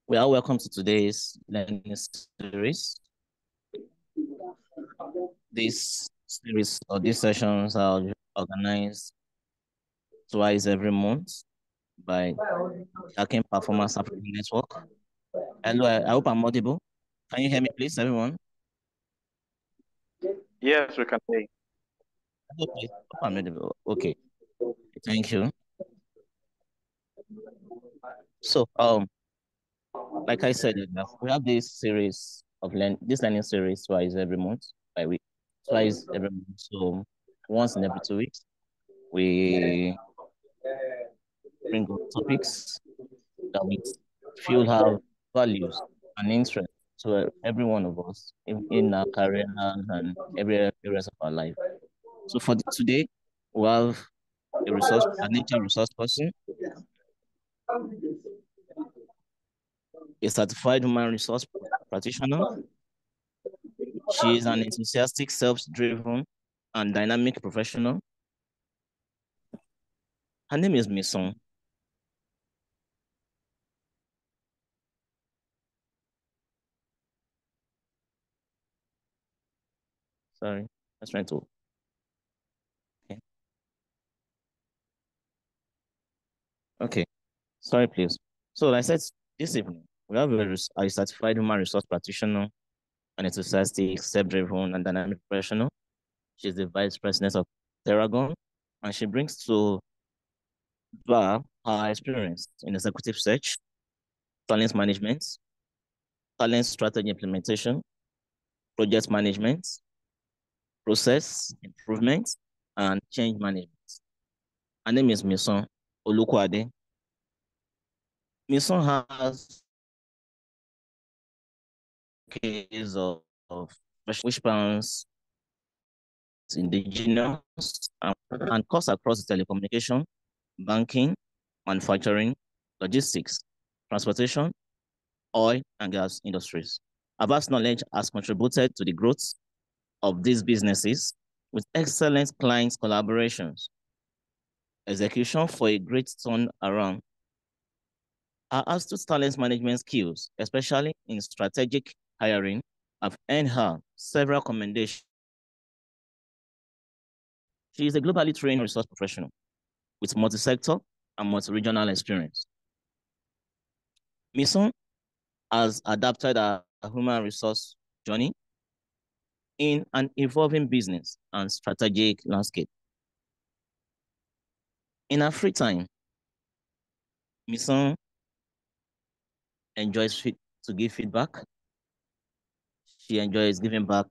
We are welcome to today's learning series. This series or these sessions are organized twice every month by Hacking Performance Africa Network. Hello, I hope I'm audible. Can you hear me, please, everyone? Yes, we can hear you. Hello, please. Hope I'm audible. Okay, thank you. So, like I said, we have this series of this learning series twice every month by week, twice every month. So, once in every 2 weeks, we bring up topics that we feel have values and interest to every one of us in our career and every areas of our life. So for today, we have a nature resource person, a certified human resource practitioner. She is an enthusiastic, self-driven, and dynamic professional. Her name is Misan. Sorry, that's trying to. Okay. Okay. Sorry, please. So like I said, this evening we have a certified human resource practitioner, an enthusiastic, self-driven, and dynamic professional. She's the vice president of Terragon, and she brings to her experience in executive search, talent management, talent strategy implementation, project management, process improvement, and change management. Her name is Misan Olukuade. Misan has case of which spans indigenous and cuts across telecommunication, banking, manufacturing, logistics, transportation, oil and gas industries. Her vast knowledge has contributed to the growth of these businesses with excellent client collaborations, execution for a great turnaround. Her astute talent management skills, especially in strategic hiring, have earned her several commendations. She is a globally trained resource professional with multi-sector and multi-regional experience. Misan has adapted a human resource journey in an evolving business and strategic landscape. In her free time, Misan enjoys to give feedback. She enjoys giving back.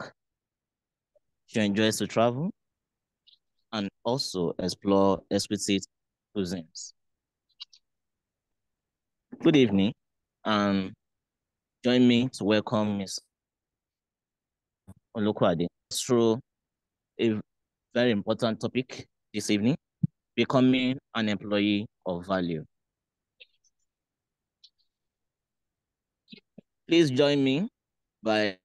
She enjoys to travel and also explore exquisite cuisines. Good evening, and join me to welcome Ms. Olukuade through a very important topic this evening, becoming an employee of value. Please join me by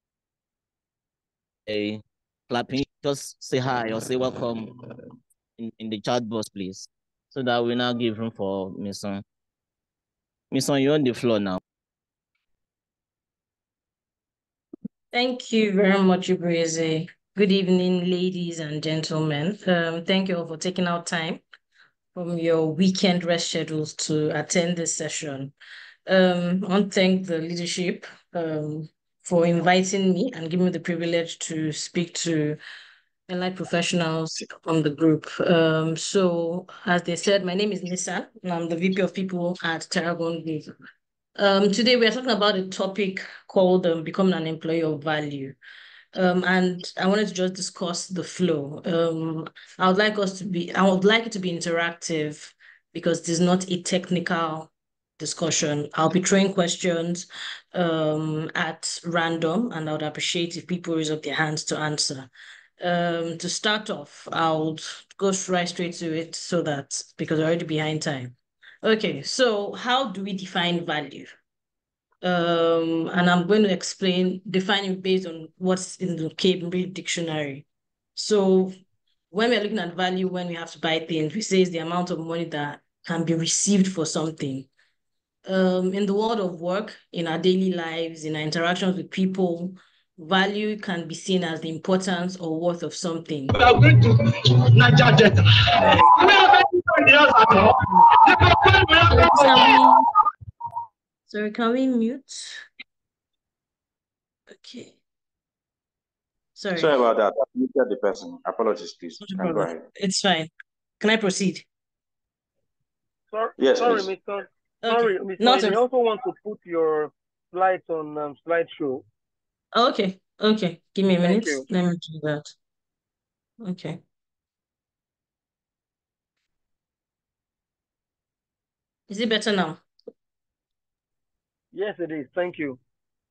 clapping. Just say hi or say welcome in the chat box, please, so that we now give room for Misan. Misan, you're on the floor now. Thank you very much, Chibueze. Good evening, ladies and gentlemen. Thank you all for taking out time from your weekend rest schedules to attend this session. I want to thank the leadership for inviting me and giving me the privilege to speak to allied professionals on the group. So, as they said, my name is Misan, and I'm the VP of People at Terragon Group. Today, we are talking about a topic called becoming an employee of value. And I wanted to just discuss the flow. I would like it to be interactive because this is not a technical discussion. I'll be throwing questions at random, and I would appreciate if people raise up their hands to answer. To start off, I'll go right straight to it because we're already behind time. Okay, so how do we define value? And I'm going to define it based on what's in the Cambridge Dictionary. So when we're looking at value, when we have to buy things, we say it's the amount of money that can be received for something. In the world of work, in our daily lives, in our interactions with people, value can be seen as the importance or worth of something. We are going to Niger Delta. Sorry, can we mute? Okay. Sorry about that. I muted the person. Apologies, please. Can go ahead. It's fine. Can I proceed? Sorry, yes, sorry, please. Mr. Okay. Sorry, Mr. I also want to put your slides on slideshow. Okay. Okay. Give me a minute. You. Let me do that. Okay. Is it better now? Yes, it is. Thank you.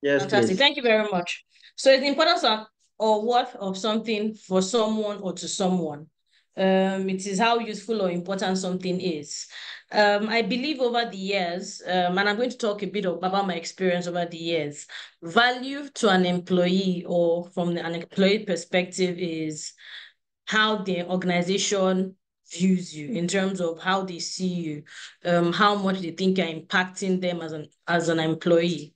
Yes, fantastic. Please. Thank you very much. So it's the importance of or worth of something for someone or to someone. It is how useful or important something is. I believe over the years, and I'm going to talk a bit about my experience over the years, value to an employee or from an employee perspective is how the organization views you in terms of how they see you, how much they think you're impacting them as an employee.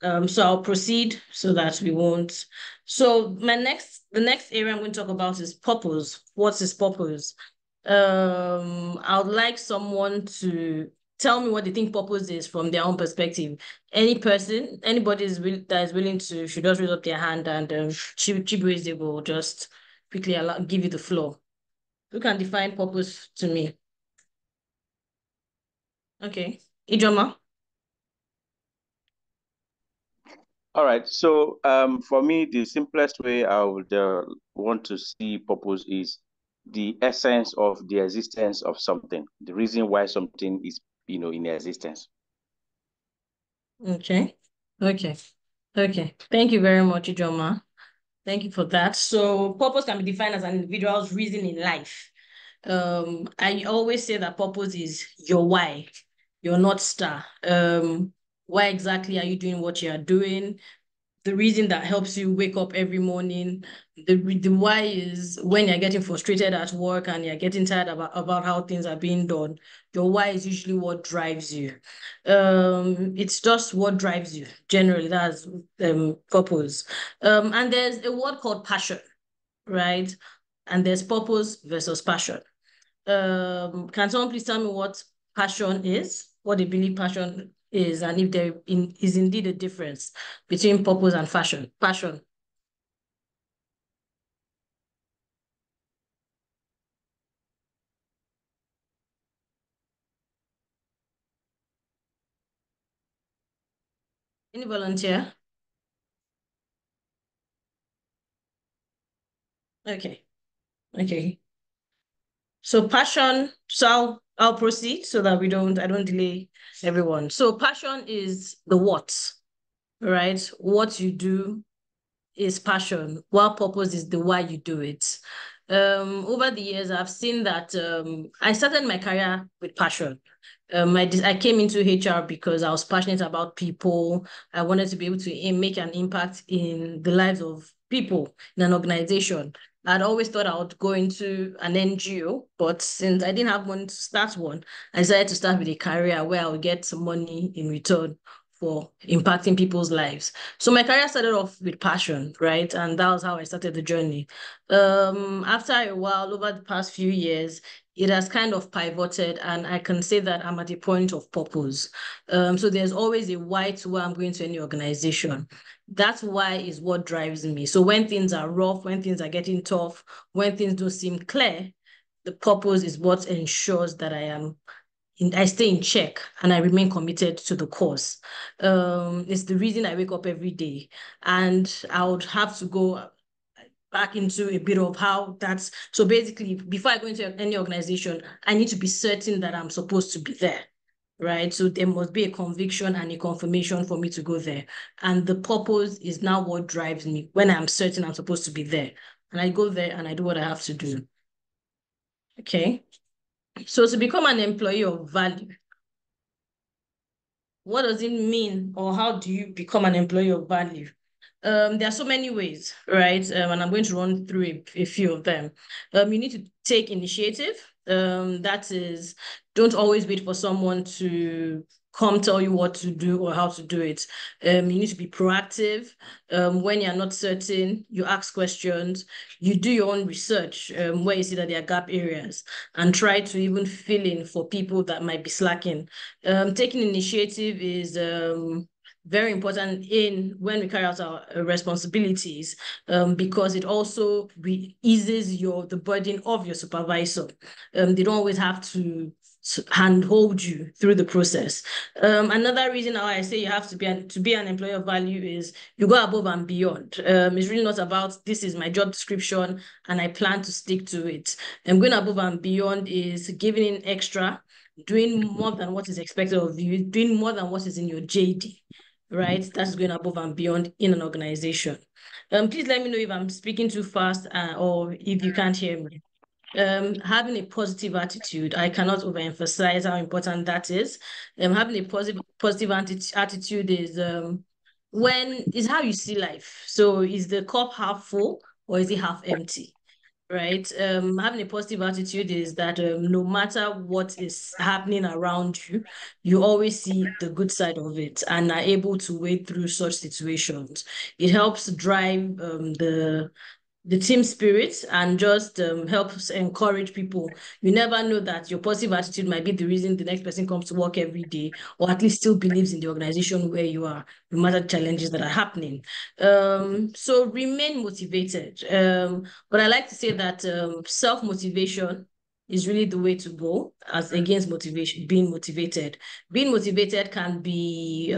So I'll proceed so that we won't. So the next area I'm going to talk about is purpose. What's his purpose? I would like someone to tell me what they think purpose is from their own perspective. Anybody that is willing to should just raise up their hand, and Chibueze will just quickly give you the floor. Who can define purpose to me? Okay, Ijoma. All right. So for me, the simplest way I would want to see purpose is the essence of the existence of something, the reason why something is, in existence. Okay. Okay. Thank you very much, Ijoma. Thank you for that. So purpose can be defined as an individual's reason in life. I always say that purpose is your why, your North Star. Why exactly are you doing what you are doing? The reason that helps you wake up every morning. The why is when you're getting frustrated at work and you're getting tired about how things are being done. Your why is usually what drives you. It's just what drives you. Generally, that's purpose. And there's a word called passion, right? And there's purpose versus passion. Can someone please tell me what passion is? What they believe passion is, and if there is indeed a difference between purpose and passion. Any volunteer? Okay. So passion, so I'll proceed so that I don't delay everyone. So passion is the what, right? What you do is passion, while purpose is the why you do it. Over the years, I've seen that I started my career with passion. I came into HR because I was passionate about people. I wanted to be able to make an impact in the lives of people in an organization. I'd always thought I would go into an NGO, but since I didn't have money to start one, I decided to start with a career where I would get some money in return for impacting people's lives. So my career started off with passion, right? And that was how I started the journey. After a while, over the past few years, it has kind of pivoted, and I can say that I'm at a point of purpose. So there's always a why to why I'm going to any organization. That's why is what drives me. So when things are rough, when things are getting tough, when things don't seem clear, the purpose is what ensures that I stay in check and I remain committed to the cause. It's the reason I wake up every day, and I would have to go back into a bit of how that's, so basically before I go into any organization, I need to be certain that I'm supposed to be there, right? So there must be a conviction and a confirmation for me to go there. And the purpose is now what drives me when I'm certain I'm supposed to be there. And I go there and I do what I have to do. Okay. So to become an employee of value, what does it mean, or how do you become an employee of value? There are so many ways, right? And I'm going to run through a few of them. You need to take initiative. That is, don't always wait for someone to come tell you what to do or how to do it. You need to be proactive. When you're not certain, you ask questions, you do your own research where you see that there are gap areas, and try to even fill in for people that might be slacking. Taking initiative is very important in when we carry out our responsibilities, because it also eases the burden of your supervisor. They don't always have to handhold you through the process. Another reason why I say you have to be an employee of value is you go above and beyond. It's really not about this is my job description and I plan to stick to it. And going above and beyond is giving in extra, doing more than what is expected of you, doing more than what is in your JD, right? That's going above and beyond in an organization. Please let me know if I'm speaking too fast or if you can't hear me. Having a positive attitude, I cannot overemphasize how important that is. Having a positive attitude is how you see life. So is the cup half full or is it half empty? Right? Having a positive attitude is that no matter what is happening around you, you always see the good side of it and are able to wade through such situations. It helps drive the team spirit and just helps encourage people. You never know that your positive attitude might be the reason the next person comes to work every day, or at least still believes in the organization where you are, no matter the challenges that are happening. So remain motivated. But I like to say that self-motivation is really the way to go as against motivation, being motivated. Being motivated can be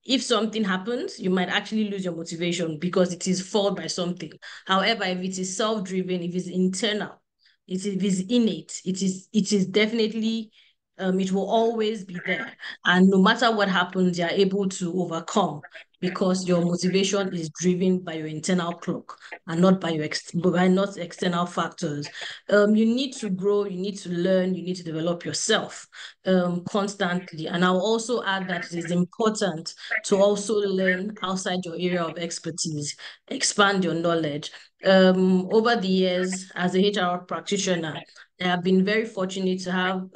if something happens, you might actually lose your motivation because it is followed by something. However, if it is self-driven, if it's internal, if it is innate, it is definitely it will always be there. And no matter what happens, you're able to overcome because your motivation is driven by your internal clock and not by not external factors. You need to grow, you need to learn, you need to develop yourself constantly. And I'll also add that it is important to also learn outside your area of expertise, expand your knowledge. Over the years, as a HR practitioner, I have been very fortunate to have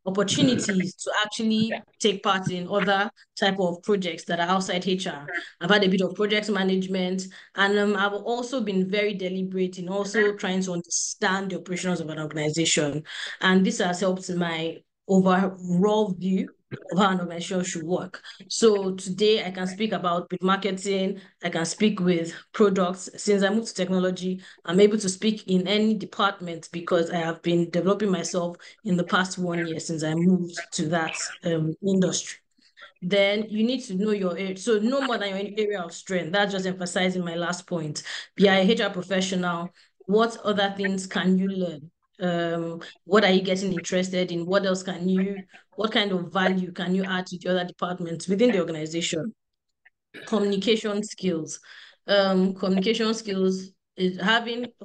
opportunities to actually take part in other type of projects that are outside HR. I've had a bit of project management, and I've also been very deliberate in also trying to understand the operations of an organization. And this has helped my overall view of how an organization should work. So today I can speak about with marketing, I can speak with products. Since I moved to technology, I'm able to speak in any department because I have been developing myself in the past 1 year since I moved to that industry. Then you need to know your area. So no more than your area of strength. That's just emphasizing my last point. Be a HR professional. What other things can you learn? What are you getting interested in? What kind of value can you add to the other departments within the organization? Communication skills. Communication skills is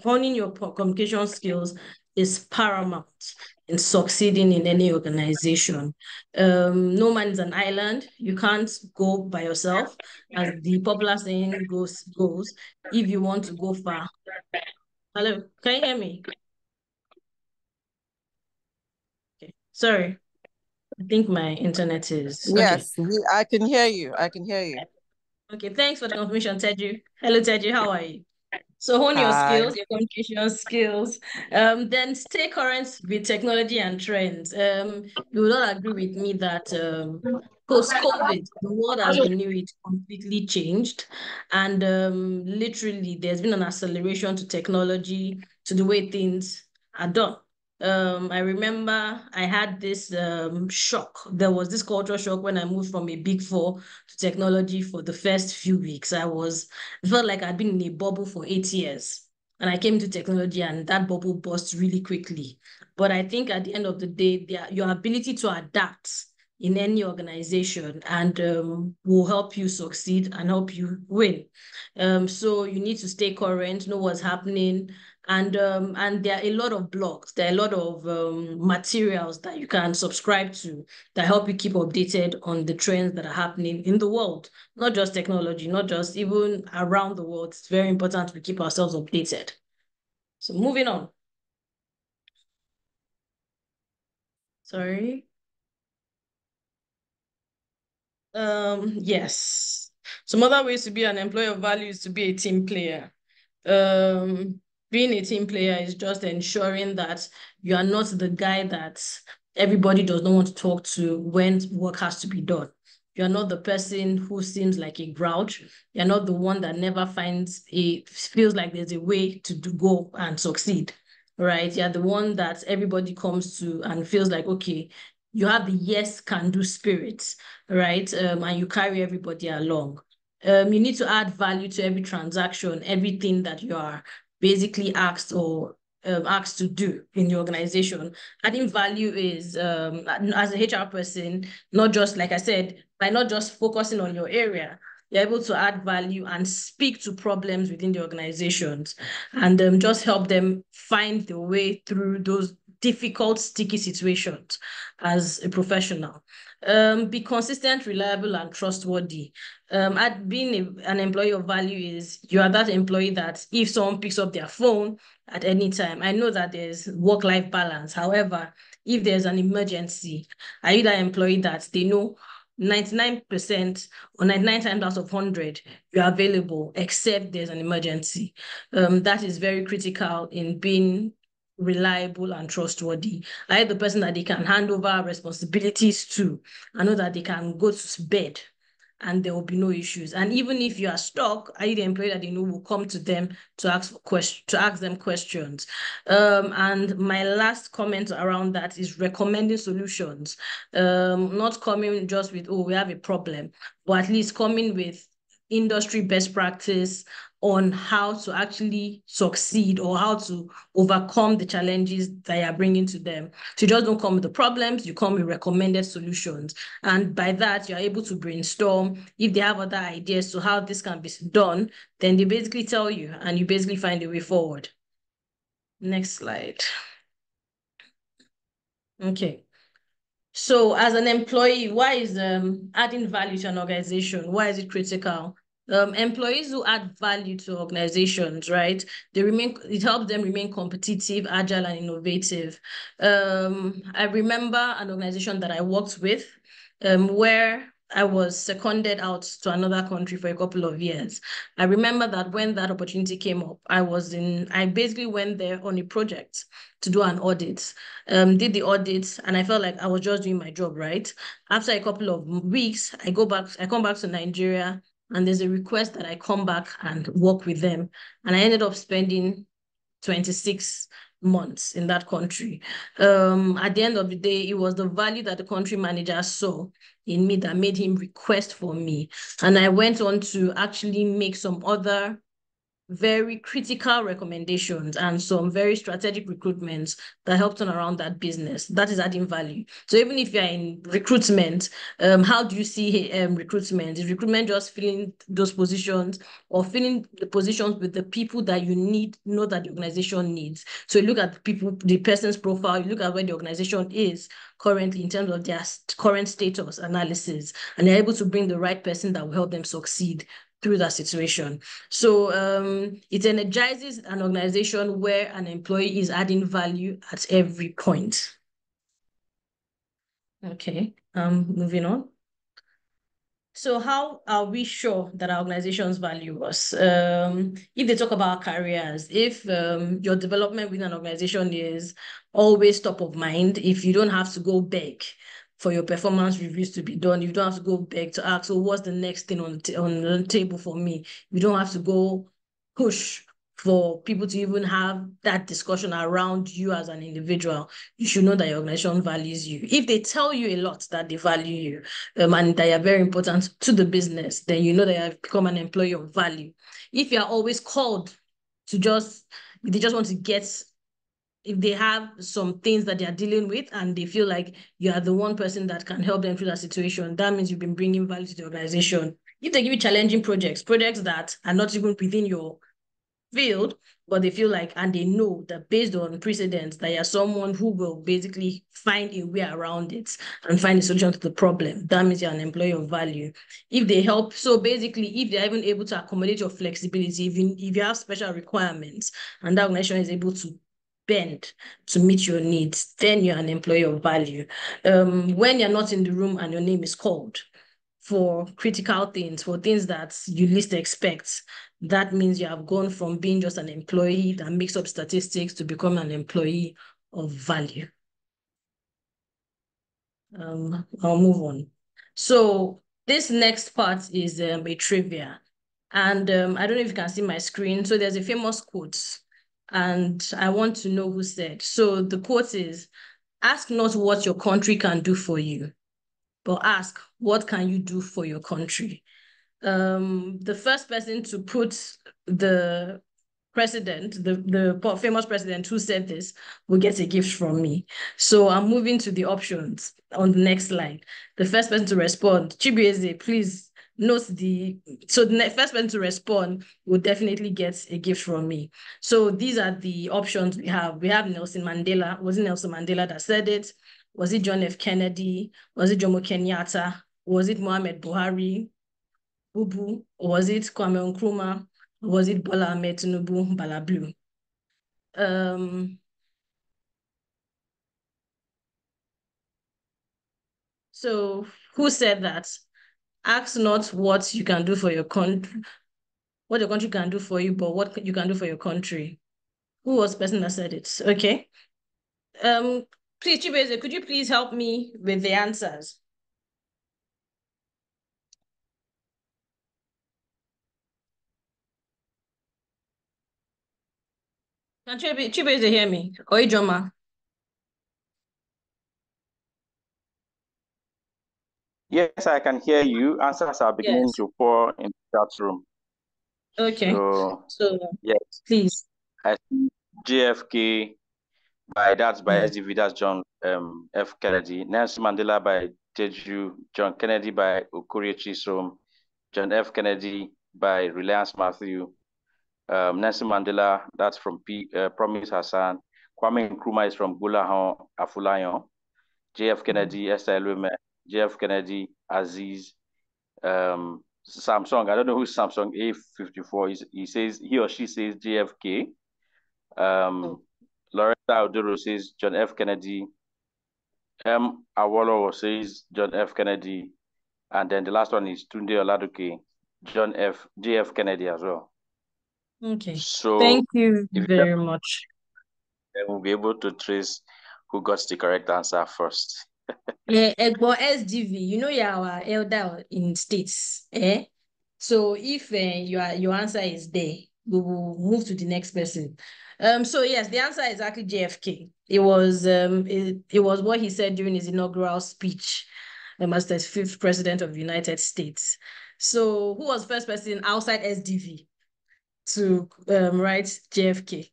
honing your communication skills is paramount in succeeding in any organization. No man is an island. You can't go by yourself. As the popular saying goes, if you want to go far. Hello, can you hear me? Okay. Sorry. I think my internet is okay. Yes, I can hear you. I can hear you. Okay, thanks for the confirmation, Teju. Hello, Teju, how are you? So hone your Hi. skills, your communication skills. Then stay current with technology and trends. You will all agree with me that post-COVID, the world as we knew it completely changed. And literally, there's been an acceleration to technology, to the way things are done. I remember I had this shock. There was this culture shock when I moved from a big four to technology for the first few weeks. I felt like I'd been in a bubble for 8 years. And I came to technology and that bubble burst really quickly. But I think at the end of the day, your ability to adapt in any organization and will help you succeed and help you win. So you need to stay current, know what's happening, and there are a lot of blogs, there are a lot of materials that you can subscribe to that help you keep updated on the trends that are happening in the world, not just technology, not just even around the world. It's very important to keep ourselves updated. So moving on. Sorry. Yes. Some other ways to be an employee of value is to be a team player. Being a team player is just ensuring that you are not the guy that everybody does not want to talk to when work has to be done. You're not the person who seems like a grouch. You're not the one that never feels like there's a way to go and succeed, right? You're the one that everybody comes to and feels like, okay, you have the yes can do spirit, right? And you carry everybody along. You need to add value to every transaction, everything that you are basically asked to do in the organization. Adding value is, as a HR person, not just, like I said, by not just focusing on your area, you're able to add value and speak to problems within the organizations and just help them find the way through those difficult, sticky situations as a professional. Be consistent, reliable, and trustworthy. Being an employee of value is you are that employee that if someone picks up their phone at any time, I know that there's work-life balance. However, if there's an emergency, are you that employee that they know 99% or 99 times out of 100, you're available except there's an emergency? That is very critical in being reliable and trustworthy. I am the person that they can hand over responsibilities to. I know that they can go to bed and there will be no issues. And even if you are stuck, are you the employee that they know will come to them to ask them questions? And my last comment around that is recommending solutions. Not coming just with, oh, we have a problem, but at least coming with industry best practice on how to actually succeed or how to overcome the challenges that you are bringing to them. So you just don't come with the problems, you come with recommended solutions. And by that, you're able to brainstorm. If they have other ideas to how this can be done, then they basically tell you and you basically find a way forward. Next slide. Okay. So as an employee, why is adding value to an organization? Why is it critical? Employees who add value to organizations, right? It helps them remain competitive, agile, and innovative. I remember an organization that I worked with where I was seconded out to another country for a couple of years. I remember that when that opportunity came up, I basically went there on a project to do an audit, did the audit, and I felt like I was just doing my job, right? After a couple of weeks, I come back to Nigeria, and there's a request that I come back and work with them. And I ended up spending 26 months in that country. At the end of the day, it was the value that the country manager saw in me that made him request for me. And I went on to actually make some other very critical recommendations and some very strategic recruitments that help turn around that business. That is adding value. So even if you're in recruitment, how do you see recruitment? Is recruitment just filling those positions or filling the positions with the people that you know that the organization needs? So you look at the person's profile, you look at where the organization is currently in terms of their current status analysis, and you're able to bring the right person that will help them succeed through that situation. So it energizes an organization where an employee is adding value at every point. Okay, moving on. So how are we sure that our organizations value us? If they talk about careers, if your development within an organization is always top of mind, if you don't have to go beg for your performance reviews to be done, you don't have to go beg to ask, so what's the next thing on the table for me? You don't have to go push for people to even have that discussion around you as an individual. You should know that your organization values you. If they tell you a lot that they value you and that you're very important to the business, then you know that you have become an employee of value. If you're always called to they just want to get, if they have some things that they are dealing with and they feel like you are the one person that can help them through that situation, that means you've been bringing value to the organization. If they give you challenging projects that are not even within your field, but they feel like, and they know that based on precedents, that you're someone who will basically find a way around it and find a solution to the problem, that means you're an employee of value. If they help, so basically, if they're even able to accommodate your flexibility, if you have special requirements and that organization is able to bend to meet your needs, then you're an employee of value. When you're not in the room and your name is called for critical things, for things that you least expect, that means you have gone from being just an employee that makes up statistics to become an employee of value. I'll move on. So this next part is a trivia. And I don't know if you can see my screen. So there's a famous quote, and I want to know who said. So the quote is, ask not what your country can do for you, but ask what can you do for your country. The first person to put the president, the famous president who said this, will get a gift from me. So I'm moving to the options on the next slide. The first person to respond, Chibueze, please note so the first person to respond will definitely get a gift from me. So these are the options we have. We have Nelson Mandela. Was it Nelson Mandela that said it? Was it John F. Kennedy? Was it Jomo Kenyatta? Was it Mohammed Buhari? Bubu? Or was it Kwame Nkrumah? Was it Bola Ahmed Tinubu, Bala Blue? So who said that? Ask not what you can do for your country, what your country can do for you, but what you can do for your country. Who was the person that said it? Okay. Please, Chibueze, could you please help me with the answers? Can Chibueze hear me? Or Ijoma? Yes, I can hear you. Answers are beginning to pour in the chat room. Okay. So yes, please. I see JFK by SDV, that's John F. Kennedy. Nelson Mandela by Teju, John Kennedy by Okorie Chisom, John F. Kennedy by Reliance Matthew, Nelson Mandela, that's from Promise Hassan. Kwame Nkrumah is from Bulahon Afulayon. JF Kennedy, Esther Elume, JF Kennedy, Aziz, Samsung. I don't know who's Samsung A54. He or she says JFK. Loretta Odoro says John F. Kennedy. Awolowo says John F. Kennedy. And then the last one is Tunde Oladuke, JF Kennedy as well. Okay. So thank you very much. Then we'll be able to trace who got the correct answer first. Yeah, but SDV, you know you're our elder in states. So if your answer is there, we will move to the next person. So yes, the answer is actually JFK. It was it was what he said during his inaugural speech as the 5th president of the United States. So who was the first person outside SDV to write JFK?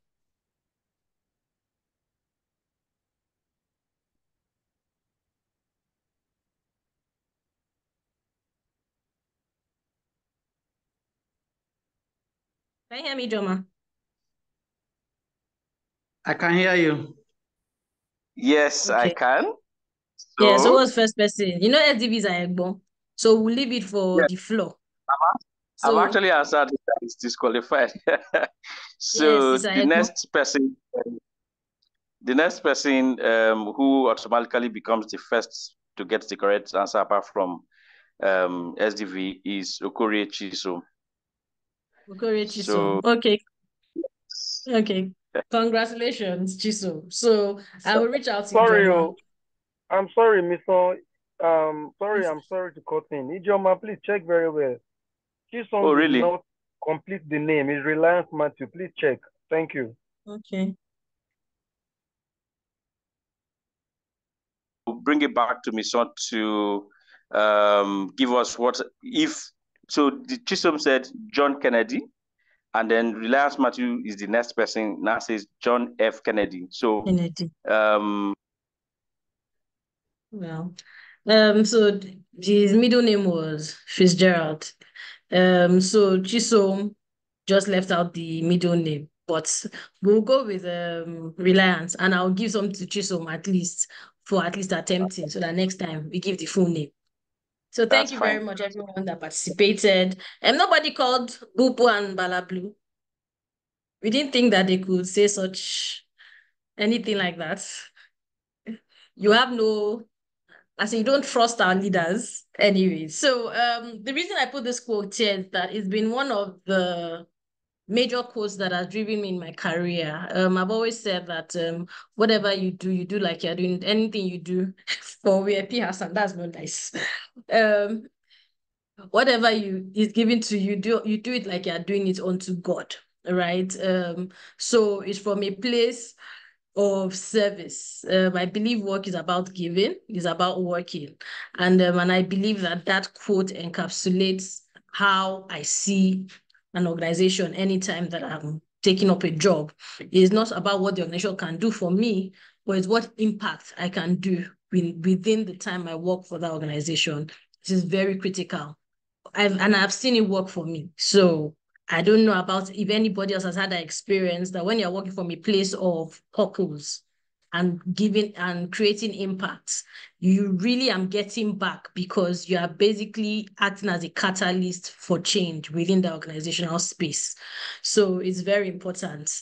Can you hear me, Joma? I can hear you. Yes, okay. I can. So... Yeah, so what's first person? You know SDVs are Egbo, so we'll leave it for the floor. I'm actually answered is disqualified. So yes, the next person who automatically becomes the first to get the correct answer apart from SDV is Okorie Chisom. Okorie Chisom. Okay. Congratulations, Chisom. So I will reach out to Ijoma. I'm sorry, Misan. I'm sorry to cut in. Ijoma, please check very well. Chisom did not complete the name. It's Reliance Matthew. Please check. Thank you. Okay. Bring it back to Misan to give us what if. So the Chisom said John Kennedy, and then Reliance Matthew is the next person. Now says John F. Kennedy. So Kennedy. So his middle name was Fitzgerald. So Chisom just left out the middle name, but we'll go with Reliance, and I'll give some to Chisom at least attempting, so that next time we give the full name. So thank you very much, everyone that participated. And nobody called Bubu and Bala Blue. We didn't think that they could say such anything like that. You have no, as in you don't trust our leaders anyway. So the reason I put this quote here is that it's been one of the major quotes that has driven me in my career. I've always said that whatever you do like you're doing anything you do for WP Hassan, that's not nice. Whatever is given to you, do it like you're doing it unto God, right? So it's from a place of service. I believe work is about giving, is about working. And I believe that quote encapsulates how I see an organization anytime that I'm taking up a job. It's not about what the organization can do for me, but it's what impact I can do within the time I work for that organization. This is very critical. I've seen it work for me. So I don't know about if anybody else has had that experience that when you're working from a place of purpose and giving and creating impact, you really are getting back because you are basically acting as a catalyst for change within the organizational space. So it's very important.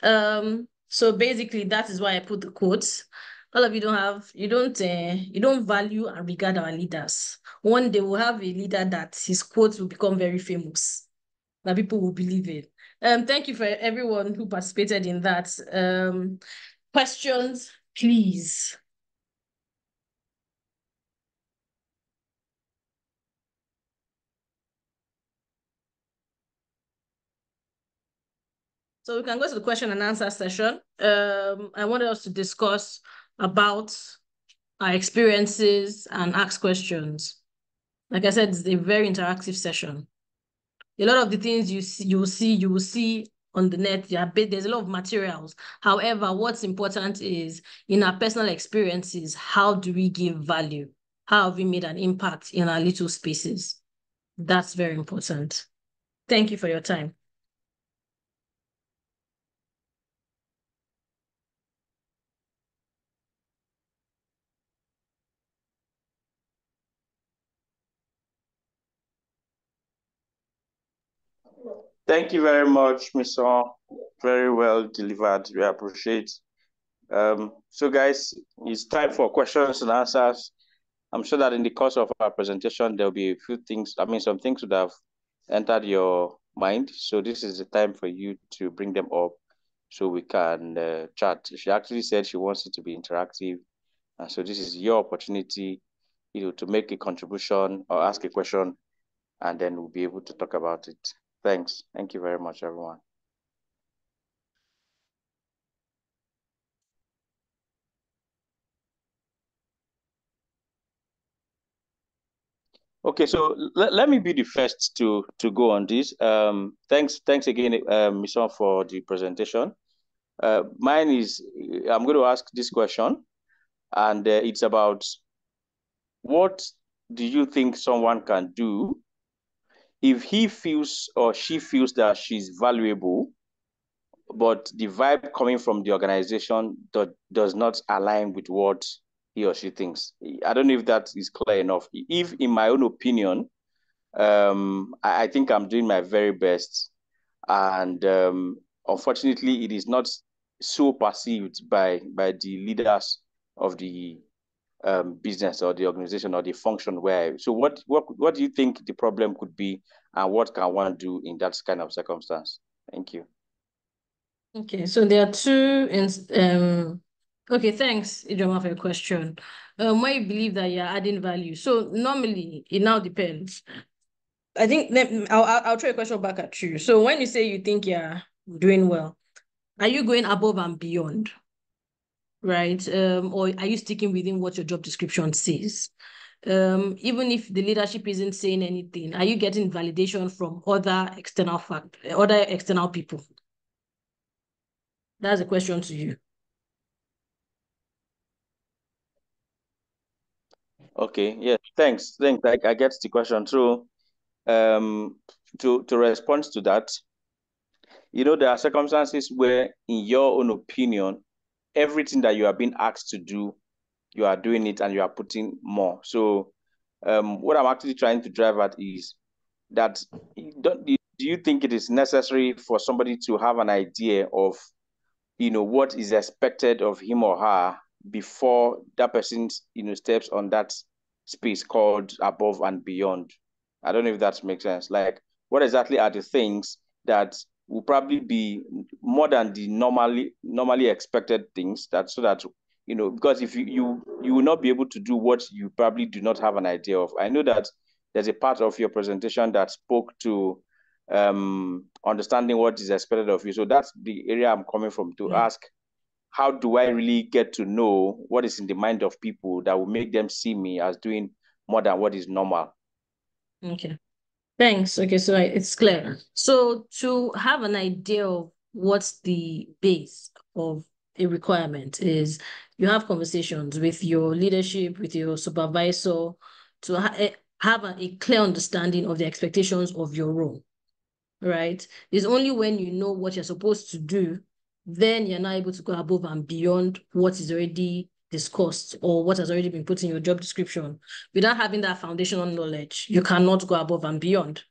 So basically that is why I put the quotes. All of you you don't value and regard our leaders. One day we'll have a leader that his quotes will become very famous, that people will believe it. Thank you for everyone who participated in that. Questions, please. So we can go to the question and answer session. I wanted us to discuss about our experiences and ask questions. Like I said, it's a very interactive session. A lot of the things you will see on the net, there's a lot of materials. However, what's important is in our personal experiences, how do we give value? How have we made an impact in our little spaces? That's very important. Thank you for your time. Thank you very much, Misan. Very well delivered. We appreciate. So guys, it's time for questions and answers. I'm sure that in the course of our presentation, there'll be a few things, some things would have entered your mind. So this is the time for you to bring them up so we can chat. She actually said she wants it to be interactive. And so this is your opportunity, to make a contribution or ask a question, and then we'll be able to talk about it. Thanks. Thank you very much, everyone. Okay, so let me be the first to go on this. Thanks again, Misan, for the presentation. Mine is, I'm going to ask this question, and it's about what do you think someone can do if he feels or she feels that she's valuable, but the vibe coming from the organization does not align with what he or she thinks. I don't know if that is clear enough. If, in my own opinion, I think I'm doing my very best, and unfortunately, it is not so perceived by the leaders of the business or the organization or the function where. So, what do you think the problem could be, and what can one do in that kind of circumstance? Thank you. Okay, so there are two. Okay, thanks, Ijoma, for your question. Why you believe that you're adding value? So normally, it now depends. I think I'll throw a question back at you. So when you say you think you're doing well, are you going above and beyond, right? Or are you sticking within what your job description says? Even if the leadership isn't saying anything, are you getting validation from other external people? That's a question to you. Okay, yes, thanks. I get the question. So, to respond to that, there are circumstances where, in your own opinion, everything that you are being asked to do, you are doing it and you are putting more. So, what I'm actually trying to drive at is that do you think it is necessary for somebody to have an idea of what is expected of him or her before that person, steps on that space called above and beyond. I don't know if that makes sense. Like, what exactly are the things that will probably be more than the normally expected things, that so that because if you will not be able to do what you probably do not have an idea of. I know that there's a part of your presentation that spoke to understanding what is expected of you. So that's the area I'm coming from, to ask, how do I really get to know what is in the mind of people that will make them see me as doing more than what is normal? Okay. Thanks. Okay, so it's clear. So to have an idea of what's the base of a requirement is you have conversations with your leadership, with your supervisor, to have a clear understanding of the expectations of your role, right? It's only when you know what you're supposed to do, then you're not able to go above and beyond what is already discussed or what has already been put in your job description. Without having that foundational knowledge, you cannot go above and beyond.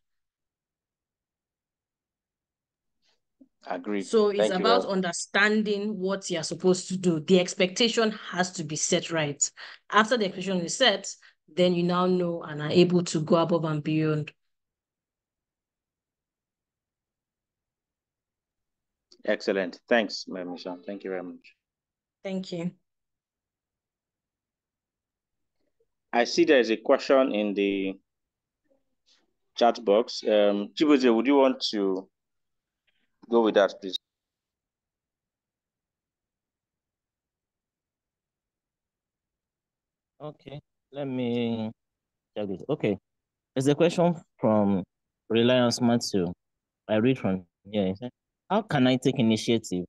Agreed. So it's about understanding what you're supposed to do. The expectation has to be set right. After the expectation is set, then you now know and are able to go above and beyond. Excellent. Thanks, Misan. Thank you very much. Thank you. I see there is a question in the chat box. Chibueze, would you want to go with that, please? Okay, let me check this. Okay, there's a question from Reliance Matthew. I read from here. How can I take initiative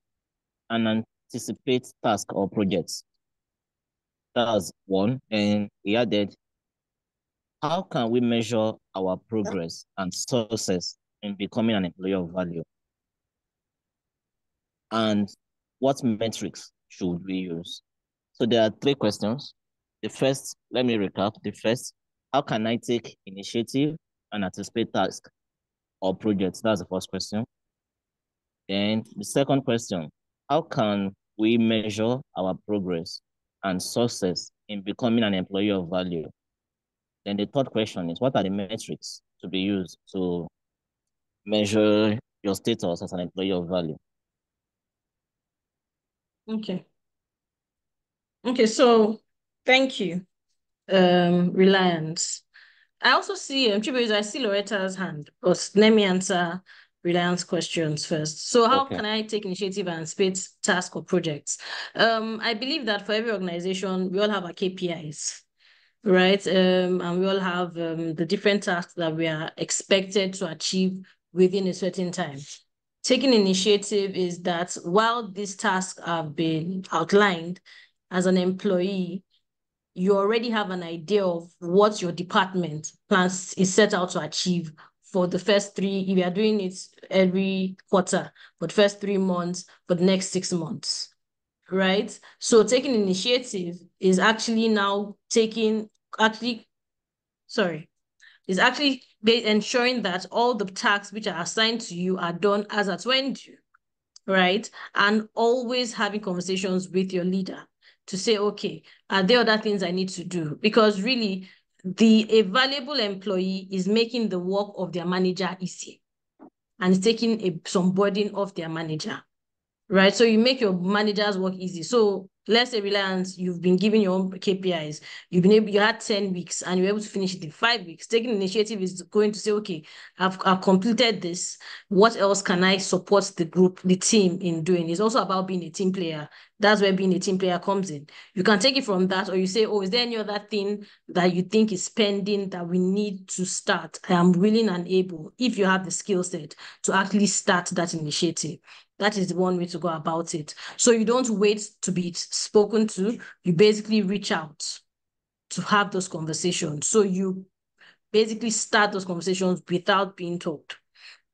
and anticipate tasks or projects? That's one. And he added, how can we measure our progress and success in becoming an employee of value? And what metrics should we use? So there are three questions. The first, let me recap. The first, how can I take initiative and anticipate tasks or projects? That's the first question. Then the second question, how can we measure our progress and success in becoming an employee of value? Then the third question is, what are the metrics to be used to measure your status as an employee of value? Okay. Okay, so thank you, Reliance. I also see, Chibueze, I see Loretta's hand, but let me answer Reliance questions first. So how can I take initiative and anticipate tasks or projects? I believe that for every organization, we all have our KPIs, right? And we all have the different tasks that we are expected to achieve within a certain time. Taking initiative is that while these tasks have been outlined, as an employee, you already have an idea of what your department plans is set out to achieve for the first three, if you are doing it every quarter, for the first 3 months, for the next 6 months, right? So taking initiative is actually now ensuring that all the tasks which are assigned to you are done as at when due, right? And always having conversations with your leader to say, okay, are there other things I need to do? Because really, a valuable employee is making the work of their manager easy and it's taking some burden off their manager, right? So you make your manager's work easy. So let's say Reliance, you've been given your own KPIs. You had 10 weeks and you're able to finish it in 5 weeks. Taking initiative is going to say, okay, I've completed this. What else can I support the group, the team in doing? It's also about being a team player. That's where being a team player comes in. You can take it from that, or you say, oh, is there any other thing that you think is pending that we need to start? I am willing and able, if you have the skill set, to actually start that initiative. That is one way to go about it. So you don't wait to be spoken to. You basically reach out to have those conversations. So you basically start those conversations without being told.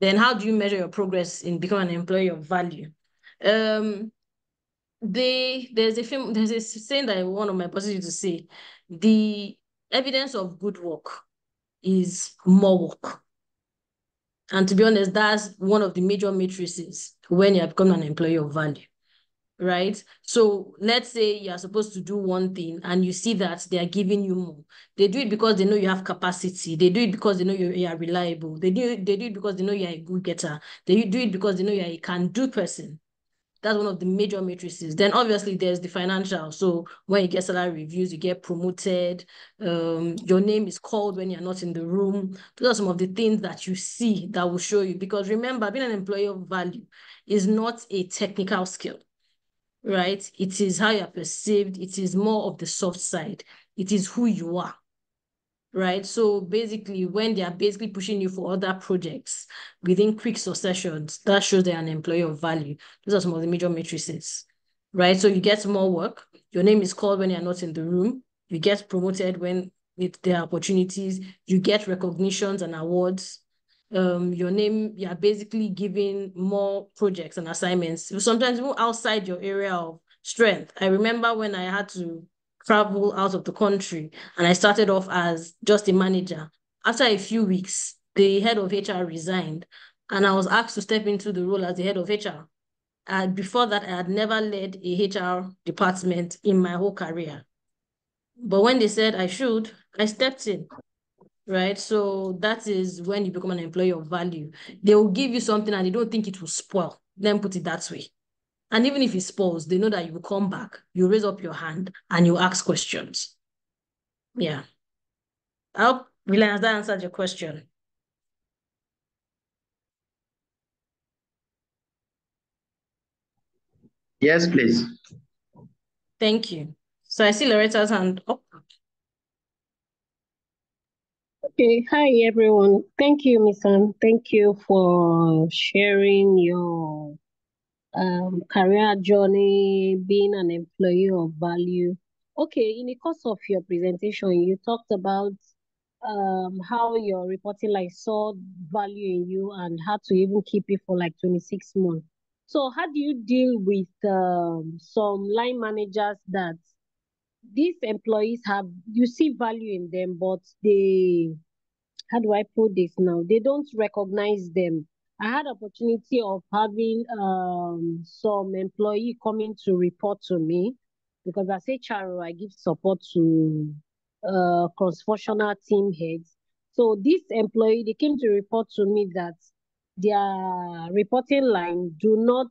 Then how do you measure your progress in becoming an employee of value? There's a saying that one of my bosses used to say, the evidence of good work is more work. And to be honest, that's one of the major matrices when you're becoming an employee of value. right? So let's say you're supposed to do one thing and you see that they are giving you more. They do it because they know you have capacity. They do it because they know you are reliable. They do it because they know you're a good getter. They do it because they know you're a can-do person. That's one of the major matrices. Then obviously there's the financial. So when you get salary reviews, you get promoted. Your name is called when you're not in the room. Those are some of the things that you see that will show you. Because remember, being an employee of value is not a technical skill, right? It is how you're perceived. It is more of the soft side. It is who you are, right? So basically, when they are basically pushing you for other projects within quick successions, that shows they're an employee of value. Those are some of the major matrices, right? So you get more work. Your name is called when you're not in the room. You get promoted when there are opportunities. You get recognitions and awards. Your name, you're basically giving more projects and assignments, sometimes even outside your area of strength. I remember when I had to travel out of the country and I started off as just a manager. After a few weeks, the head of HR resigned and I was asked to step into the role as the head of HR. And before that, I had never led a HR department in my whole career. But when they said I should, I stepped in, right? So that is when you become an employee of value. They will give you something and they don't think it will spoil. Then put it that way. And even if it spoils, they know that you will come back, you raise up your hand and you ask questions. Yeah. I hope, William, that answered your question. Yes, please. Thank you. So I see Loretta's hand up. Okay, hi everyone. Thank you, Misan. Thank you for sharing your career journey, being an employee of value. Okay, in the course of your presentation, you talked about how your reporting like saw value in you and had to even keep it for like 26 months. So how do you deal with some line managers that these employees have, you see value in them, but they, how do I put this now? They don't recognize them. I had opportunity of having some employee coming to report to me because as HRO, I give support to cross-functional team heads. So this employee, they came to report to me that their reporting line do not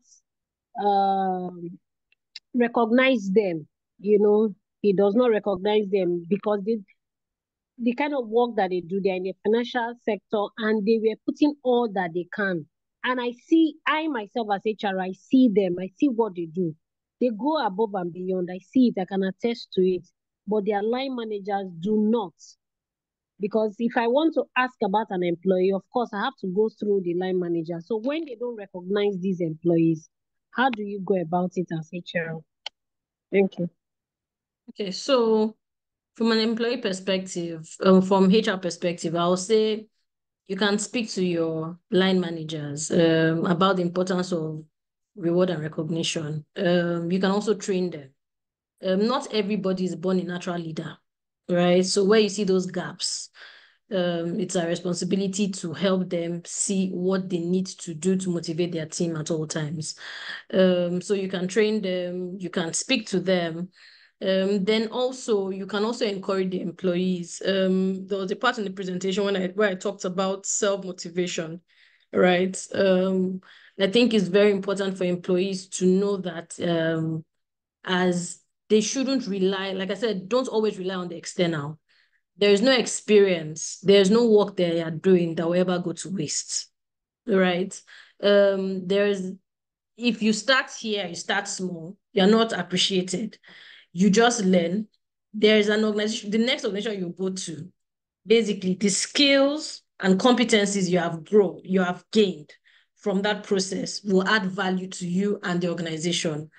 recognize them. You know, he does not recognize them because the kind of work that they do, they're in the financial sector and they were putting all that they can. And I myself as HR, I see them, I see what they do. They go above and beyond. I see it, I can attest to it. But their line managers do not. Because if I want to ask about an employee, of course, I have to go through the line manager. So when they don't recognize these employees, how do you go about it as HR? Thank you. Okay, so from an employee perspective, from HR perspective, I will say you can speak to your line managers about the importance of reward and recognition. You can also train them. Not everybody is born a natural leader, right? So where you see those gaps, it's a responsibility to help them see what they need to do to motivate their team at all times. So you can train them, you can speak to them. Then also you can also encourage the employees. There was a part in the presentation where I talked about self-motivation, right? I think it's very important for employees to know that as they shouldn't rely, like I said, don't always rely on the external. There is no experience, there's no work they are doing that will ever go to waste, right? If you start here, you start small, you're not appreciated, you just learn. There's an organization, the next organization you go to, basically the skills and competencies you have gained from that process will add value to you and the organization.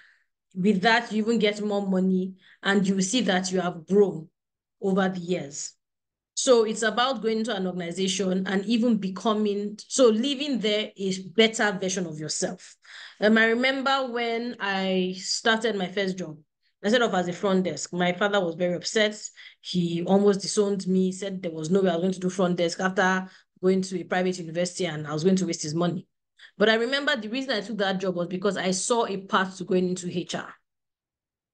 With that, you even get more money and you will see that you have grown over the years. So it's about going into an organization and even living there a better version of yourself. I remember when I started my first job, I started off as a front desk. My father was very upset. He almost disowned me, said there was no way I was going to do front desk after going to a private university and I was going to waste his money. But I remember the reason I took that job was because I saw a path to going into HR.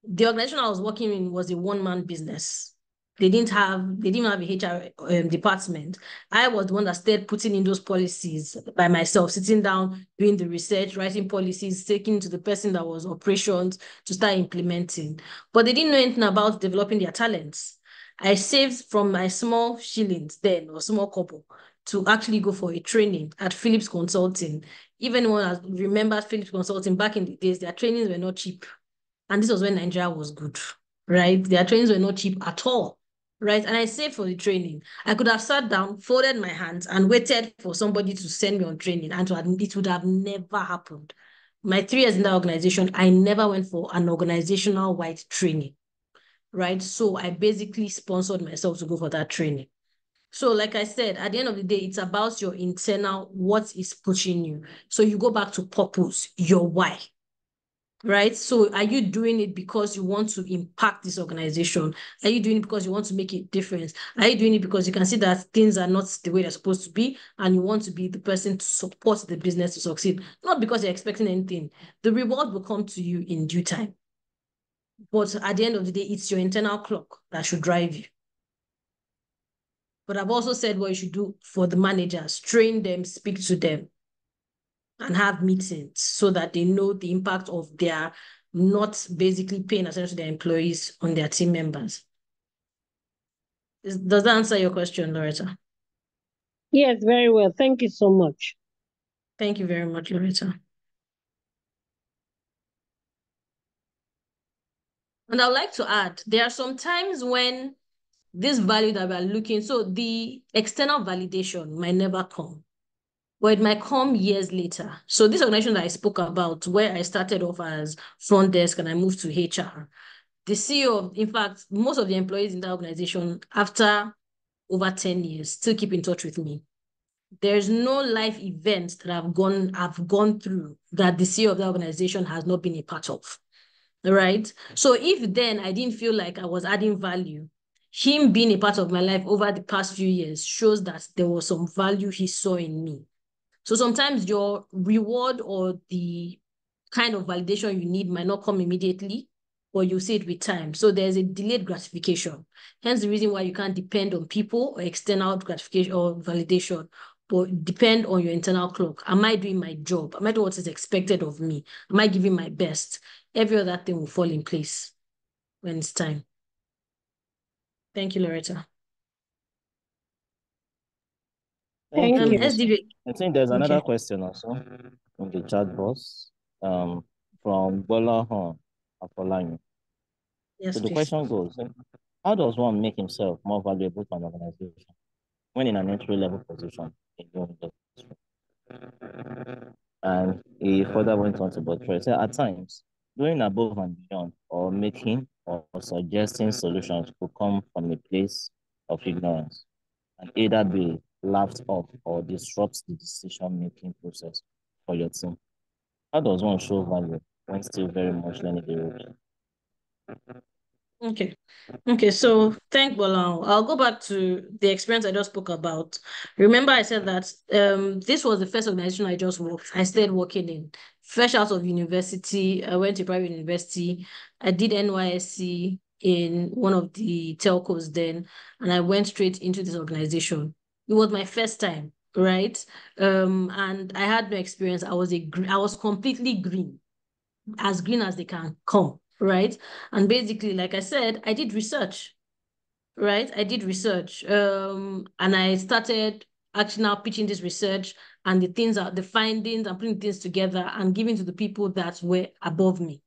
The organization I was working in was a one-man business. They didn't have a HR department. I was the one that started putting in those policies by myself, sitting down, doing the research, writing policies, taking to the person that was operations to start implementing. But they didn't know anything about developing their talents. I saved from my small shillings then, or small couple, to actually go for a training at Philips Consulting. Even when I remember Philips Consulting back in the days, their trainings were not cheap. And this was when Nigeria was good, right? Their trainings were not cheap at all, right? And I saved for the training. I could have sat down, folded my hands, and waited for somebody to send me on training, and it would have never happened. My 3 years in that organization, I never went for an organizational-wide training, right? So I basically sponsored myself to go for that training. So like I said, at the end of the day, it's about your internal, what is pushing you. So you go back to purpose, your why. Right? So are you doing it because you want to impact this organization? Are you doing it because you want to make a difference? Are you doing it because you can see that things are not the way they're supposed to be and you want to be the person to support the business to succeed? Not because you're expecting anything. The reward will come to you in due time. But at the end of the day, it's your internal clock that should drive you. But I've also said what you should do for the managers. Train them, speak to them, and have meetings so that they know the impact of their not basically paying attention to their employees on their team members. Does that answer your question, Loretta? Yes, very well. Thank you so much. Thank you very much, Loretta. And I'd like to add, there are some times when this value that we're looking, so the external validation might never come, but it might come years later. So this organization that I spoke about, where I started off as front desk and I moved to HR, the CEO, in fact, most of the employees in that organization, after over 10 years, still keep in touch with me. There's no life event that I've gone through that the CEO of that organization has not been a part of. Right? So if then I didn't feel like I was adding value, him being a part of my life over the past few years shows that there was some value he saw in me. So sometimes your reward or the kind of validation you need might not come immediately, or you see it with time. So there's a delayed gratification. Hence the reason why you can't depend on people or external gratification or validation, but depend on your internal clock. Am I doing my job? Am I doing what is expected of me? Am I giving my best? Every other thing will fall in place when it's time. Thank you, Loretta. Thank you. SDV. I think there's another question also in the chat box from Bola Afolayan. Yes, so the please. question goes, how does one make himself more valuable to an organization when in an entry-level position in your industry? And he further went on to buttress, at times, going above and beyond or making or suggesting solutions could come from a place of ignorance and either be laughed off or disrupt the decision-making process for your team. How does one show value when still very much learning the ropes? Okay, so thank Bola. I'll go back to the experience I just spoke about. Remember I said that this was the first organization I just worked. I started working in. Fresh out of university, I went to private university. I did NYSC in one of the telcos then, and I went straight into this organization. It was my first time, right? And I had no experience. I was completely green, as green as they can come. Right. And basically, like I said, I did research, right? I did research. And I started actually now pitching this research and the findings and putting things together and giving to the people that were above me.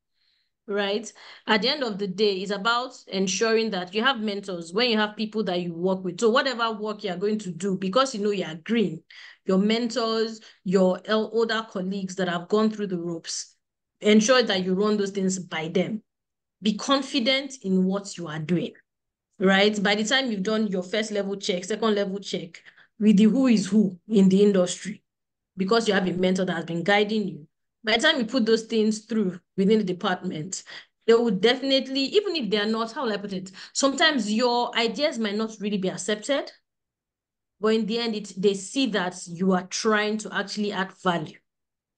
Right. At the end of the day, it's about ensuring that you have mentors when you have people that you work with. So whatever work you're going to do, because you know you're green, your mentors, your older colleagues that have gone through the ropes, ensure that you run those things by them. Be confident in what you are doing, right? By the time you've done your first level check, second level check with the who is who in the industry, because you have a mentor that has been guiding you, by the time you put those things through within the department, they will definitely, even if they are not, how will I put it? Sometimes your ideas might not really be accepted, but in the end, they see that you are trying to actually add value.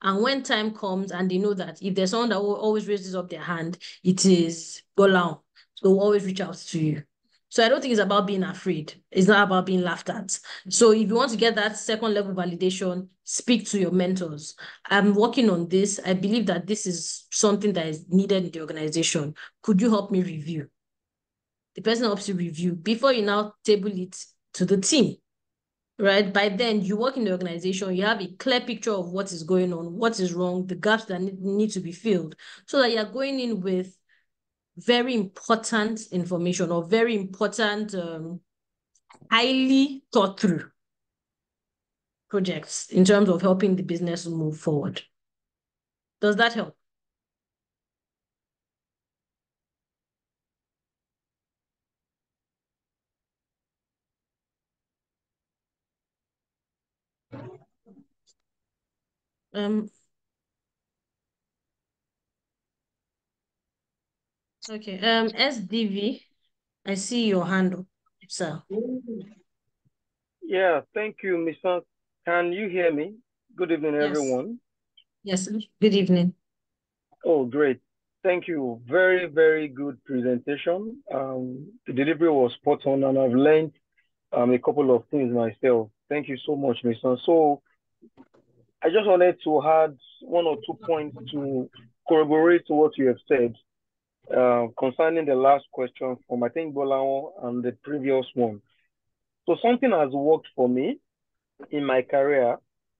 And when time comes and they know that if there's someone that always raises up their hand, it is Bolan. So they'll always reach out to you. So I don't think it's about being afraid. It's not about being laughed at. So if you want to get that second level validation, speak to your mentors. I'm working on this. I believe that this is something that is needed in the organization. Could you help me review? The person helps you review before you now table it to the team. Right? By then, you work in the organization, you have a clear picture of what is going on, what is wrong, the gaps that need to be filled, so that you're going in with very important information or very important, highly thought through projects in terms of helping the business move forward. Does that help? Okay, SDV, I see your hand up, sir. Yeah, thank you, Misan. Can you hear me? Good evening, Yes. everyone. Yes, good evening. Oh, great. Thank you. Very, very good presentation. The delivery was spot on, and I've learned a couple of things myself. Thank you so much, Misan. So I just wanted to add 1 or 2 points to corroborate what you have said concerning the last question from, I think, Bolao and the previous one. So something has worked for me in my career,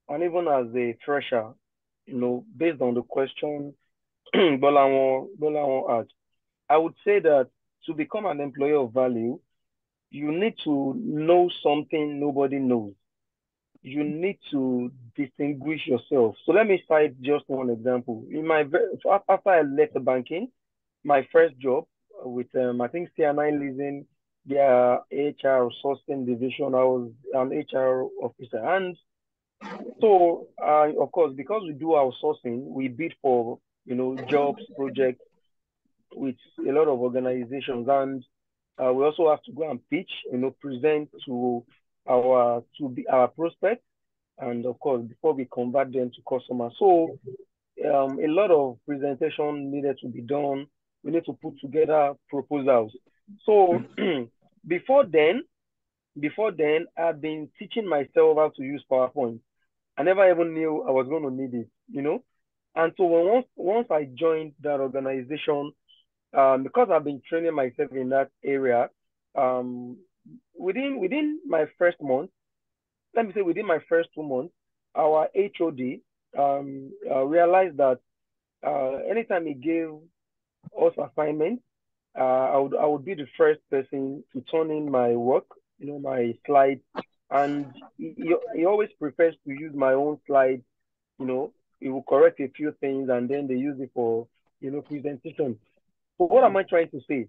and even as a fresher, based on the question Bolao asked, I would say that to become an employee of value, you need to know something nobody knows. You need to distinguish yourself. So let me cite just one example. After I left the banking, my first job with I think CNI Leasing, their HR sourcing division, I was an HR officer. And so, of course, because we do our sourcing, we bid for, jobs, projects with a lot of organizations. And we also have to go and pitch, present to our prospects. And of course, before we convert them to customers. So a lot of presentation needed to be done. We need to put together proposals. So before then, I've been teaching myself how to use PowerPoint. I never even knew I was going to need it. And so once I joined that organization, because I've been training myself in that area, within my first month, let me say within my first 2 months, our HOD realized that anytime he gave us assignments, I would be the first person to turn in my work, my slides, and he always prefers to use my own slides. He will correct a few things and then they use it for presentation. So what am I trying to say?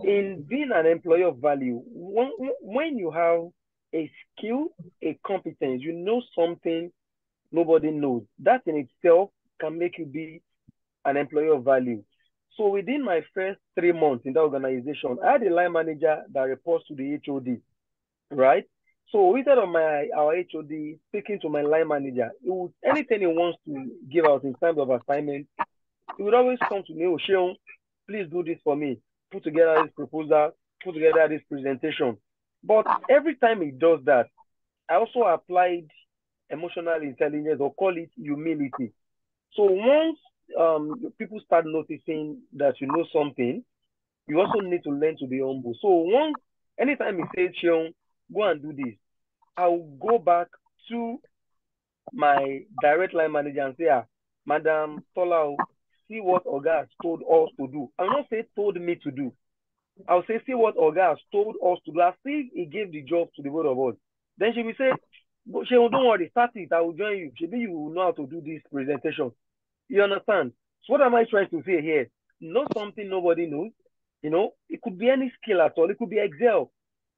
In being an employee of value, when you have a skill, a competence, you know something nobody knows, that in itself can make you be an employee of value. So within my first 3 months in the organization, I had a line manager that reports to the HOD, right? So instead of our HOD speaking to my line manager, anything he wants to give out in terms of assignment, he would always come to me, oh, Sheon, please do this for me. Put together this proposal, put together this presentation. But every time he does that, I also applied emotional intelligence, or call it humility. So once people start noticing that you know something, you also need to learn to be humble. So anytime he says, Sheon, go and do this, I'll go back to my direct line manager and say, Madam Tola, see what Oga has told us to do. I'll not say told me to do. I'll say, see what Oga has told us to do. I'll see he gave the job to the both of us. Then she will say, Sheon, don't worry, start it. I will join you. Maybe you will know how to do this presentation. You understand? So what am I trying to say here? Know something nobody knows. It could be any skill at all. It could be Excel.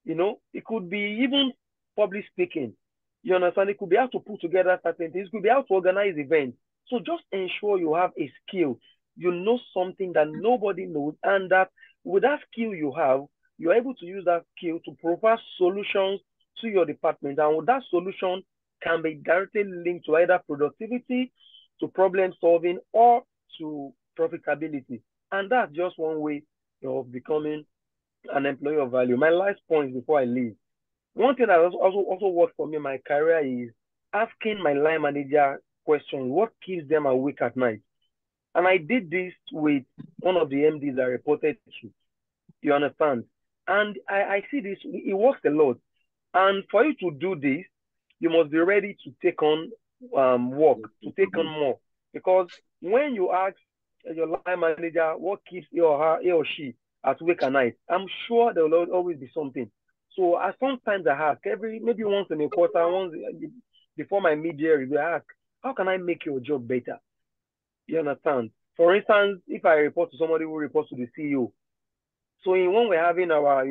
It could be even public speaking. You understand? It could be how to put together certain things. It could be how to organize events. So just ensure you have a skill. You know something that nobody knows, and that with that skill you have, you're able to use that skill to provide solutions to your department. And with that solution can be directly linked to either productivity to problem solving or to profitability. And that's just one way of becoming an employee of value. My last point before I leave. One thing that also worked for me in my career is asking my line manager questions. What keeps them awake at night? And I did this with one of the MDs I reported to. You understand? And I see this, it works a lot. And for you to do this, you must be ready to take on work, to take on more. Because when you ask your line manager what keeps he or she at work at night, I'm sure there will always be something. So sometimes I ask, maybe once in a quarter, once before my mid-year review, I ask, how can I make your job better? You understand? For instance, if I report to somebody who reports to the CEO, so when we're having our,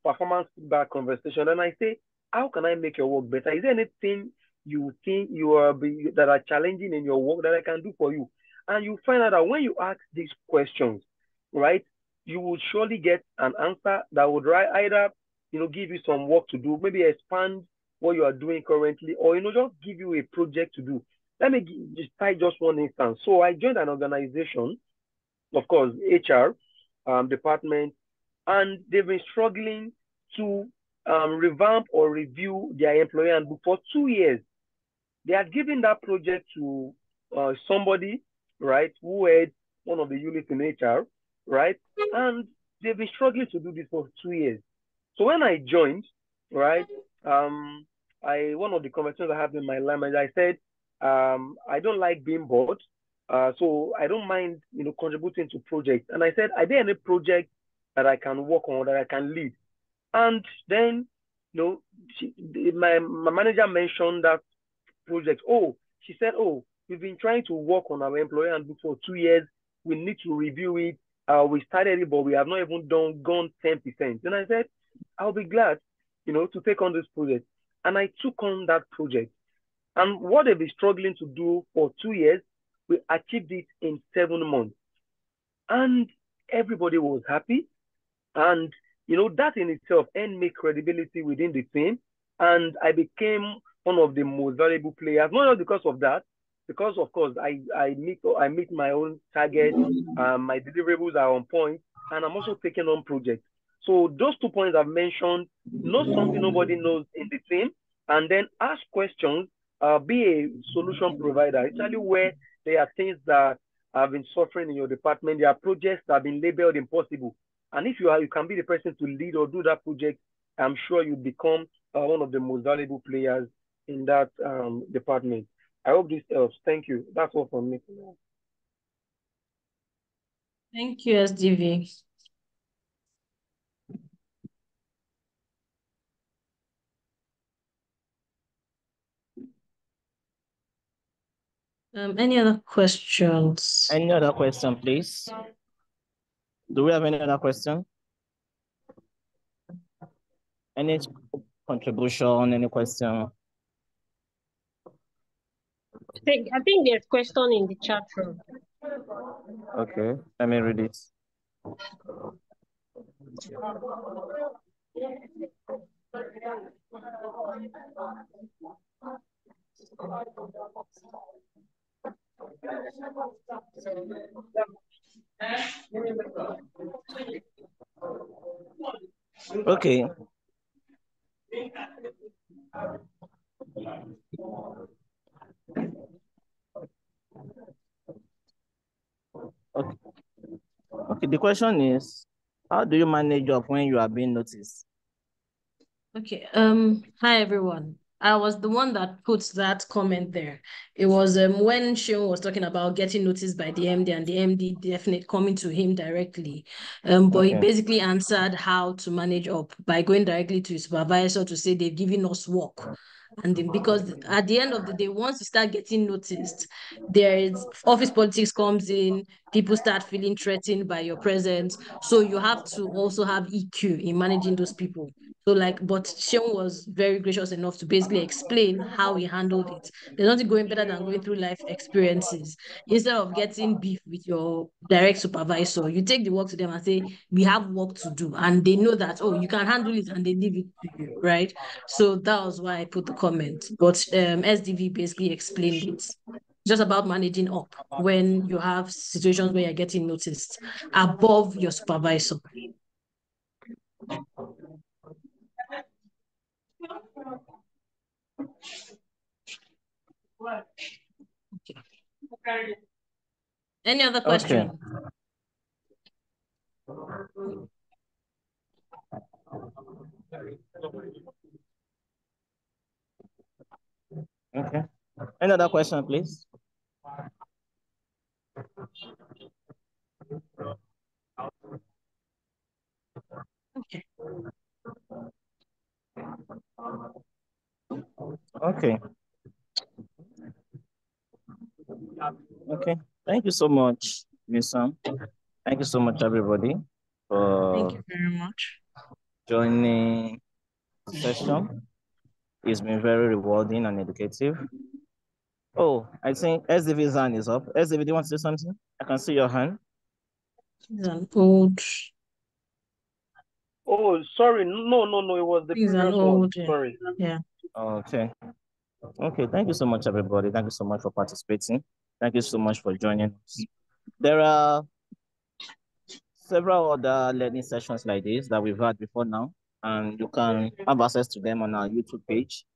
performance feedback conversation, and I say, how can I make your work better? Is there anything you think that are challenging in your work that I can do for you? And you find out that when you ask these questions, right, you will surely get an answer that would either, give you some work to do, maybe expand what you are doing currently, or, just give you a project to do. Let me just cite just one instance. So I joined an organization, of course, HR department, and they've been struggling to revamp or review their employee handbook for 2 years. They had given that project to somebody, right, who had one of the units in HR, right, and they've been struggling to do this for 2 years. So when I joined, right, one of the conversations I had in my language, I said, I don't like being bored. So I don't mind, contributing to projects. And I said, are there any projects that I can work on, that I can lead? And then, my manager mentioned that project. Oh, she said, oh, we've been trying to work on our employee handbook for 2 years. We need to review it. We started it, but we have not even gone 10%. Then I said, I'll be glad, to take on this project. And I took on that project. And what they've been struggling to do for 2 years, we achieved it in 7 months. And everybody was happy. And, that in itself earned me credibility within the team. And I became one of the most valuable players, not just because of that, because, of course, I meet my own target. My deliverables are on point, and I'm also taking on projects. So those 2 points I've mentioned, know something nobody knows in the team, and then ask questions, be a solution provider. It's actually where there are things that have been suffering in your department. There are projects that have been labeled impossible. And if you can be the person to lead or do that project, I'm sure you become one of the most valuable players in that department. I hope this helps. Thank you. That's all from me. Thank you, SDV. Any other questions? Any other question, please? Do we have any other question? Any contribution, any question? I think there's question in the chat room. Okay, let me read it. Okay. Okay, the question is, how do you manage up when you are being noticed? Okay, hi everyone. I was the one that put that comment there. It was when Shion was talking about getting noticed by the MD and the MD definitely coming to him directly. But he basically answered how to manage up by going directly to his supervisor to say they've given us work. And then because at the end of the day, once you start getting noticed, there is office politics comes in, people start feeling threatened by your presence. So you have to also have EQ in managing those people. So but Sean was very gracious enough to basically explain how he handled it. There's nothing going better than going through life experiences. Instead of getting beef with your direct supervisor, you take the work to them and say, we have work to do. And they know that, oh, you can handle it, and they leave it to you, right? So that was why I put the comment. But SDV basically explained it. just about managing up when you have situations where you're getting noticed above your supervisor. Okay. Any other question? Okay. Another question, please. Okay. Okay. Okay. Thank you so much, Misan. Thank you so much, everybody, for Thank you very much joining the session. It's been very rewarding and educative. Oh, I think SDV's hand is up. SDV, do you want to say something? I can see your hand. He's an old. Oh, sorry. No. It was the He's previous an old. one. Sorry. Yeah. Okay. Okay. Thank you so much, everybody. Thank you so much for participating. Thank you so much for joining us. There are several other learning sessions like this that we've had before now, and you can have access to them on our YouTube page.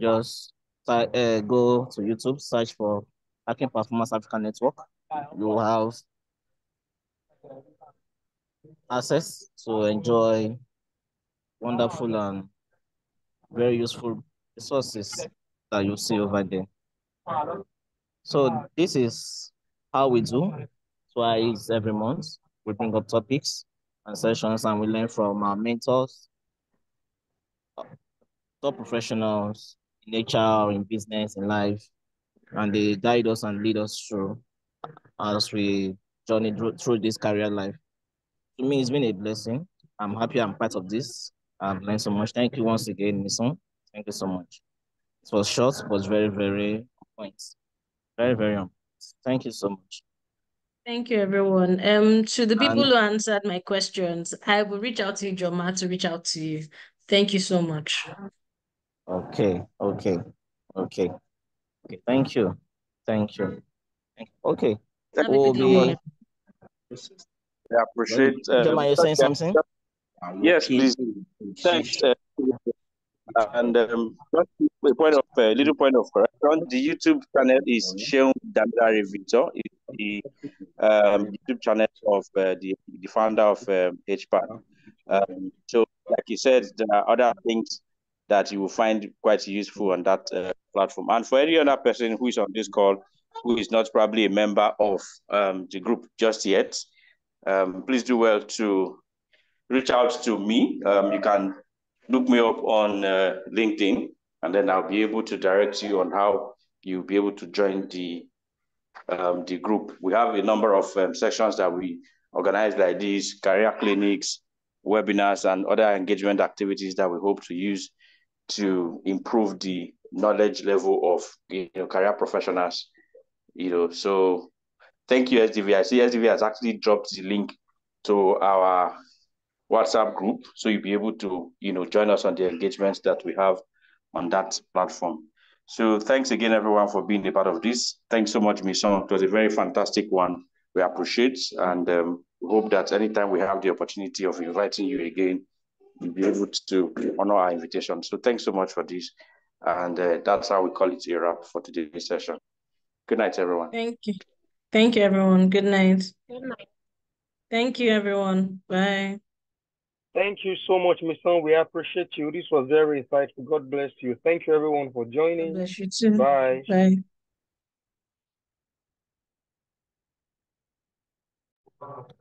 Just go to YouTube, search for Hacking Performance Africa Network. You will have access to enjoy wonderful and very useful resources that you see over there. So this is how we do twice every month. We bring up topics and sessions, and we learn from our mentors, top professionals in HR, in business, in life, and they guide us and lead us through as we journey through this career life. To me, it's been a blessing. I'm happy I'm part of this. I've learned so much. Thank you once again, Misan. Thank you so much. It was short, but very, very on point. Very, very on point. Thank you so much. Thank you, everyone. To the people who answered my questions, I will reach out to you, Joma, to reach out to you. Thank you so much. Okay. Thank you. Okay. Have a good evening. I appreciate. Joma, you're saying something? Yes, please. Thanks. And just a little point of correction. The YouTube channel is shown DAMILARE-VICTOR. It's the YouTube channel of the founder of HPAD. So, like you said, there are other things that you will find quite useful on that platform. And for any other person who is on this call, who is not probably a member of the group just yet, please do well to reach out to me. You can look me up on LinkedIn, and then I'll be able to direct you on how you'll be able to join the group. We have a number of sessions that we organize like these, career clinics, webinars, and other engagement activities that we hope to use to improve the knowledge level of career professionals. So thank you, SDV. I see SDV has actually dropped the link to our WhatsApp group, so you'll be able to join us on the engagements that we have on that platform. So thanks again, everyone, for being a part of this. Thanks so much, Misan. It was a very fantastic one. We appreciate, and we hope that anytime we have the opportunity of inviting you again, we'll be able to honor our invitation. So thanks so much for this, and that's how we call it a wrap for today's session. Good night, everyone. Thank you. Thank you, everyone. Good night. Good night. Thank you, everyone. Bye. Thank you so much, Misan. We appreciate you. This was very insightful. God bless you. Thank you, everyone, for joining. God bless you too. Bye. Bye.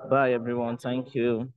Bye, everyone. Thank you.